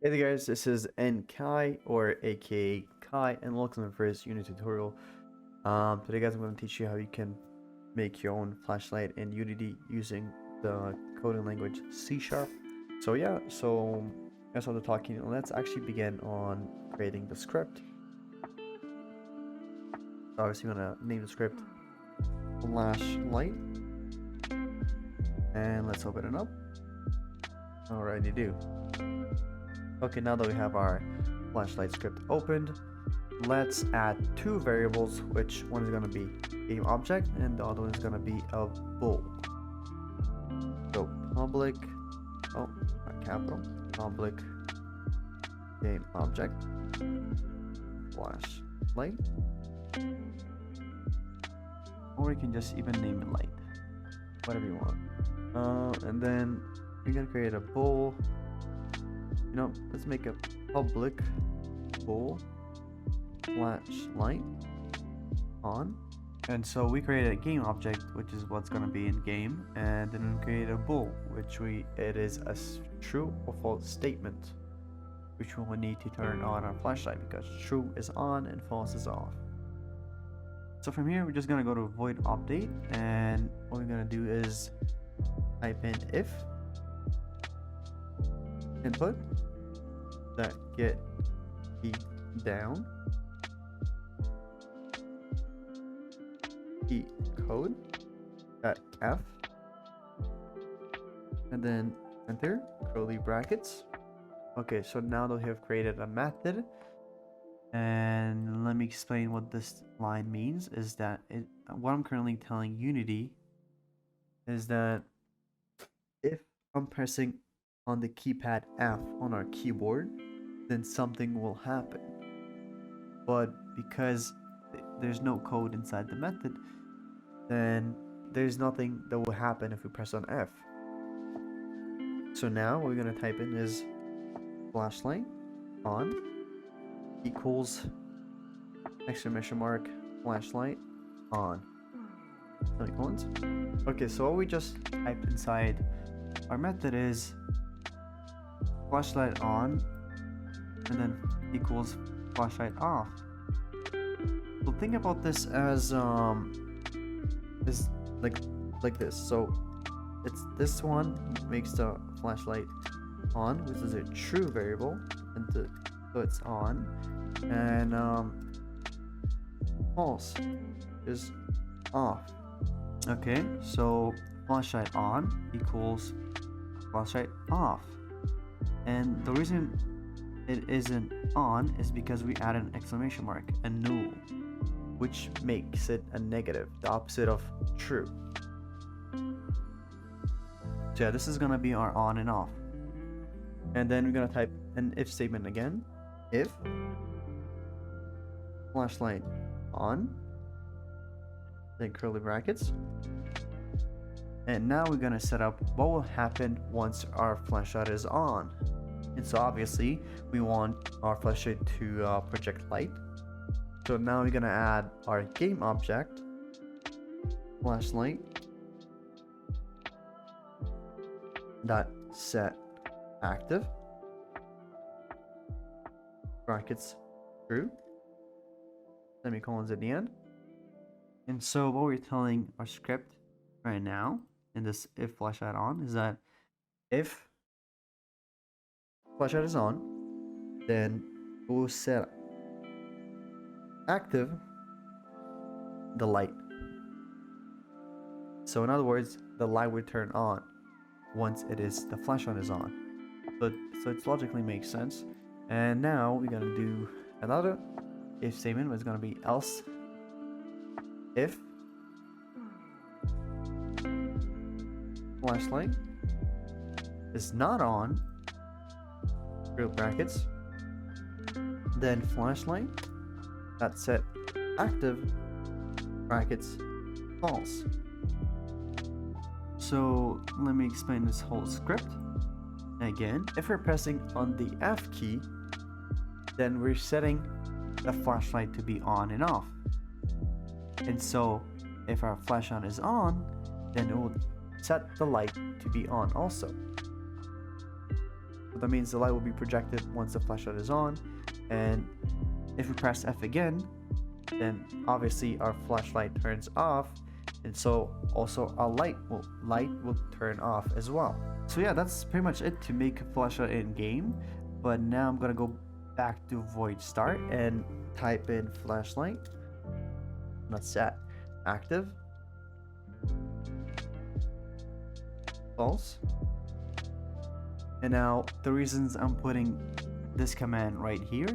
Hey there guys, this is Kai or aka Kai and welcome to the first Unity tutorial. Today guys I'm going to teach you how you can make your own flashlight in Unity using the coding language C#. So as I'm talking, let's actually begin on creating the script. Obviously I'm going to name the script flashlight and let's open it up. Alrighty do. Okay, now that we have our flashlight script opened, let's add two variables, which one is going to be game object and the other one is going to be a bool. So public, capital, public game object, flashlight, or you can just even name it light, whatever you want. And then you're going to create a bool. Let's make a public bool flashlight on. And so we created a game object, which is what's going to be in game, and then we created a bool, which it is a true or false statement, which we will need to turn on our flashlight because true is on and false is off. So from here, we're just going to go to void update, and what we're going to do is type in if input that get key down key code at f, and then enter curly brackets. Okay, so now that we have created a method, and let me explain what this line means, is that what I'm currently telling Unity is that if I'm pressing on the keypad F on our keyboard, then something will happen. But because there's no code inside the method, then there's nothing that will happen if we press on F. So now what we're going to type in is flashlight on equals exclamation mark flashlight on semicolons. Okay, so what we just typed inside our method is flashlight on and then equals flashlight off. So think about this as like this. So it's this one makes the flashlight on, which is a true variable, and so it's on, and false is off. Okay, so flashlight on equals flashlight off. And the reason it isn't on is because we add an exclamation mark, a null, which makes it a negative, the opposite of true. So yeah, this is gonna be our on and off. And then we're gonna type an if statement again. If flashlight on, then curly brackets. And now we're gonna set up what will happen once our flashlight is on. And so obviously we want our flashlight to project light. So now we're gonna add our game object, flashlight dot set active brackets true, semicolons at the end. And so what we're telling our script right now in this if flashlight on is that if flashlight is on, then we'll set active the light. So in other words, the light will turn on once the flashlight is on. So it logically makes sense. And now we're gonna do another if statement, but it's gonna be else if flashlight is not on, real brackets, then flashlight that set active brackets false. So let me explain this whole script again. If we're pressing on the F key, then we're setting the flashlight to be on and off. And so if our flashlight is on, then it will set the light to be on also. So that means the light will be projected once the flashlight is on, and if we press F again, then obviously our flashlight turns off, and so also our light will turn off as well. So yeah, that's pretty much it to make a flashlight in game. But now I'm gonna go back to void start and type in flashlight. Not set active, false. And now the reasons I'm putting this command right here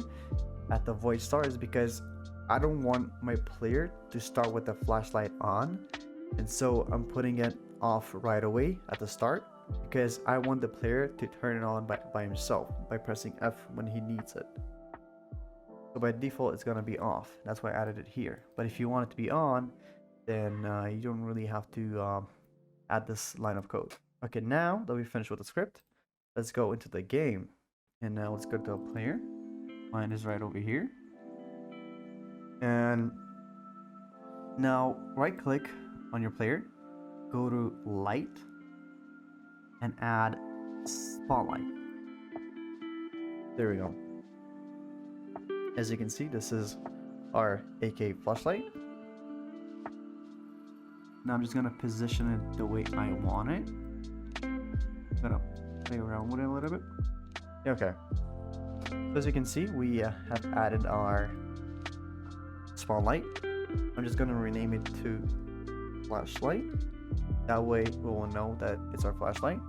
at the void start is because I don't want my player to start with the flashlight on, and so I'm putting it off right away at the start because I want the player to turn it on by himself by pressing F when he needs it. So by default it's gonna be off. That's why I added it here. But if you want it to be on, then you don't really have to add this line of code. Okay, now that we finished with the script, let's go into the game. And now let's go to a player. Mine is right over here. And now right click on your player, go to light, and add spotlight. There we go. As you can see, this is our AK flashlight. Now I'm just gonna position it the way I want it. I'm gonna play around with it a little bit. Okay. So as you can see, we have added our spotlight. I'm just gonna rename it to flashlight. That way we will know that it's our flashlight.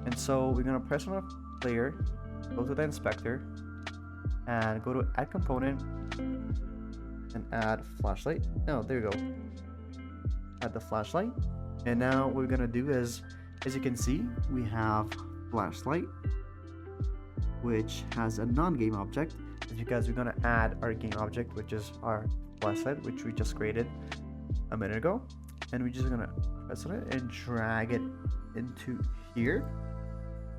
And so we're gonna press on our player, go to the inspector, and go to add component and add flashlight. Oh, there you go. Add the flashlight. And now what we're gonna do is, as you can see, we have flashlight, which has a non-game object. It's because we're gonna add our game object, which is our flashlight, which we just created a minute ago. And we're just gonna press on it and drag it into here.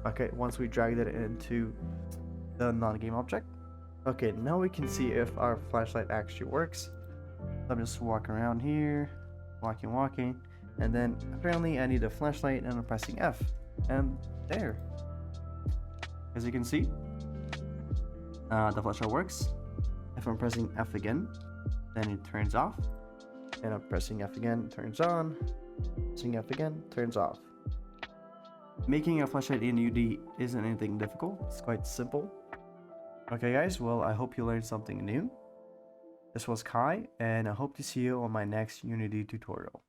Okay, once we dragged it into the non-game object. Okay, now we can see if our flashlight actually works. I'm just walking around here, walking, and then apparently I need a flashlight and I'm pressing F. And there. As you can see, the flashlight works. If I'm pressing F again, then it turns off. And I'm pressing F again, turns on. Pressing F again, turns off. Making a flashlight in UD isn't anything difficult. It's quite simple. Okay guys, well I hope you learned something new. This was Kai, and I hope to see you on my next Unity tutorial.